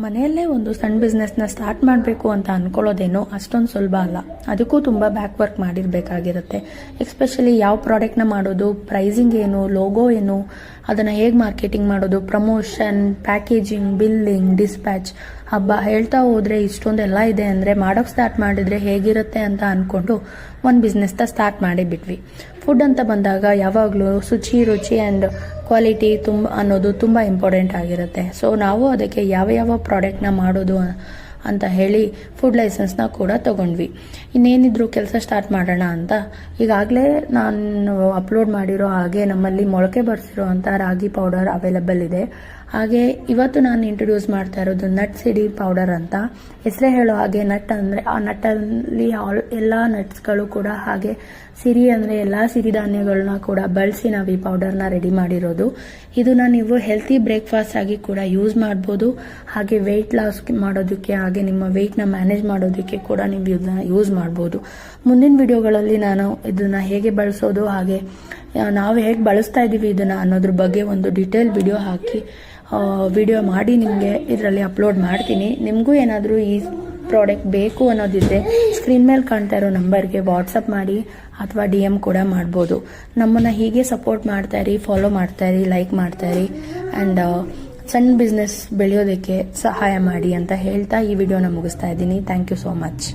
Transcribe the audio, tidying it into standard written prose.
ಮನೆಯಲ್ಲೇ ಒಂದು ಸಣ್ಣ ಬಿಸ್ನೆಸ್ನ ಸ್ಟಾರ್ಟ್ ಮಾಡಬೇಕು ಅಂತ ಅಂದ್ಕೊಳ್ಳೋದೇನೋ ಅಷ್ಟೊಂದು ಸುಲಭ ಅಲ್ಲ. ಅದಕ್ಕೂ ತುಂಬ ಬ್ಯಾಕ್ ವರ್ಕ್ ಮಾಡಿರಬೇಕಾಗಿರುತ್ತೆ. ಎಸ್ಪೆಷಲಿ ಯಾವ ಪ್ರಾಡಕ್ಟ್ನ ಮಾಡೋದು, ಪ್ರೈಸಿಂಗ್ ಏನು, ಲೋಗೋ ಏನು, ಅದನ್ನು ಹೇಗೆ ಮಾರ್ಕೆಟಿಂಗ್ ಮಾಡೋದು, ಪ್ರಮೋಷನ್, ಪ್ಯಾಕೇಜಿಂಗ್, ಬಿಲ್ಲಿಂಗ್, ಡಿಸ್ಪ್ಯಾಚ್, ಹಬ್ಬ ಹೇಳ್ತಾ ಹೋದರೆ ಇಷ್ಟೊಂದೆಲ್ಲ ಇದೆ ಅಂದರೆ ಮಾಡೋಕ್ಕೆ ಸ್ಟಾರ್ಟ್ ಮಾಡಿದರೆ ಹೇಗಿರುತ್ತೆ ಅಂತ ಅಂದ್ಕೊಂಡು ಒಂದು ಬಿಸ್ನೆಸ್ನ ಸ್ಟಾರ್ಟ್ ಮಾಡಿಬಿಟ್ವಿ. ಫುಡ್ ಅಂತ ಬಂದಾಗ ಯಾವಾಗಲೂ ಶುಚಿ, ರುಚಿ ಆ್ಯಂಡ್ ಕ್ವಾಲಿಟಿ ಅನ್ನೋದು ತುಂಬ ಇಂಪಾರ್ಟೆಂಟ್ ಆಗಿರುತ್ತೆ. ಸೊ ನಾವು ಅದಕ್ಕೆ ಯಾವ ಪ್ರಾಡಕ್ಟ್ನ ಮಾಡೋದು ಅಂತ ಹೇಳಿ ಫುಡ್ ಲೈಸೆನ್ಸ್ನ ಕೂಡ ತೊಗೊಂಡ್ವಿ. ಇನ್ನೇನಿದ್ರು ಕೆಲಸ ಸ್ಟಾರ್ಟ್ ಮಾಡೋಣ ಅಂತ ಈಗಾಗಲೇ ನಾನು ಅಪ್ಲೋಡ್ ಮಾಡಿರೋ ಹಾಗೆ ನಮ್ಮಲ್ಲಿ ಮೊಳಕೆ ಬರ್ಸಿರೋ ಅಂಥ ರಾಗಿ ಪೌಡರ್ ಅವೈಲಬಲ್ ಇದೆ. ಹಾಗೆ ಇವತ್ತು ನಾನು ಇಂಟ್ರೊಡ್ಯೂಸ್ ಮಾಡ್ತಾ ಇರೋದು ನಟ್ ಸಿಡಿ ಪೌಡರ್ ಅಂತ. ಹೆಸರೇ ಹೇಳೋ ಹಾಗೆ ನಟ್ ಅಂದರೆ ಆ ನಟ್ಟಲ್ಲಿ ಎಲ್ಲ ನಟ್ಸ್ಗಳು ಕೂಡ, ಹಾಗೆ ಸಿರಿ ಅಂದರೆ ಎಲ್ಲ ಸಿರಿಧಾನ್ಯಗಳನ್ನ ಕೂಡ ಬಳಸಿ ನಾವು ಈ ಪೌಡರ್ನ ರೆಡಿ ಮಾಡಿರೋದು. ಇದನ್ನ ನೀವು ಹೆಲ್ತಿ ಬ್ರೇಕ್ಫಾಸ್ಟ್ ಆಗಿ ಕೂಡ ಯೂಸ್ ಮಾಡ್ಬೋದು. ಹಾಗೆ ವೆಯ್ಟ್ ಲಾಸ್ ಮಾಡೋದಕ್ಕೆ, ಹಾಗೆ ನಿಮ್ಮ ವೆಯ್ಟ್ನ ಮ್ಯಾನೇಜ್ ಮಾಡೋದಕ್ಕೆ ಕೂಡ ನೀವು ಇದನ್ನ ಯೂಸ್ ಮಾಡ್ಬೋದು. ಮುಂದಿನ ವಿಡಿಯೋಗಳಲ್ಲಿ ನಾನು ಇದನ್ನ ಹೇಗೆ ಬಳಸೋದು, ಹಾಗೆ ನಾವು ಹೇಗೆ ಬಳಸ್ತಾ ಇದ್ದೀವಿ ಇದನ್ನು ಅನ್ನೋದ್ರ ಬಗ್ಗೆ ಒಂದು ಡೀಟೇಲ್ ವಿಡಿಯೋ ಮಾಡಿ ನಿಮಗೆ ಇದರಲ್ಲಿ ಅಪ್ಲೋಡ್ ಮಾಡ್ತೀನಿ. ನಿಮಗೂ ಏನಾದರೂ ಈ ಪ್ರಾಡಕ್ಟ್ ಬೇಕು ಅನ್ನೋದಿದ್ದರೆ ಸ್ಕ್ರೀನ್ ಮೇಲೆ ಕಾಣ್ತಾ ಇರೋ ನಂಬರ್ಗೆ ವಾಟ್ಸಪ್ ಮಾಡಿ ಅಥವಾ DM ಕೂಡ ಮಾಡ್ಬೋದು. ನಮ್ಮನ್ನು ಹೀಗೆ ಸಪೋರ್ಟ್ ಮಾಡ್ತಾಯಿರಿ, ಫಾಲೋ ಮಾಡ್ತಾಯಿರಿ, ಲೈಕ್ ಮಾಡ್ತಾಯಿರಿ ಆ್ಯಂಡ್ ಸಣ್ಣ ಬಿಸ್ನೆಸ್ ಬೆಳೆಯೋದಕ್ಕೆ ಸಹಾಯ ಮಾಡಿ ಅಂತ ಹೇಳ್ತಾ ಈ ವಿಡಿಯೋನ ಮುಗಿಸ್ತಾ ಇದ್ದೀನಿ. Thank you so much.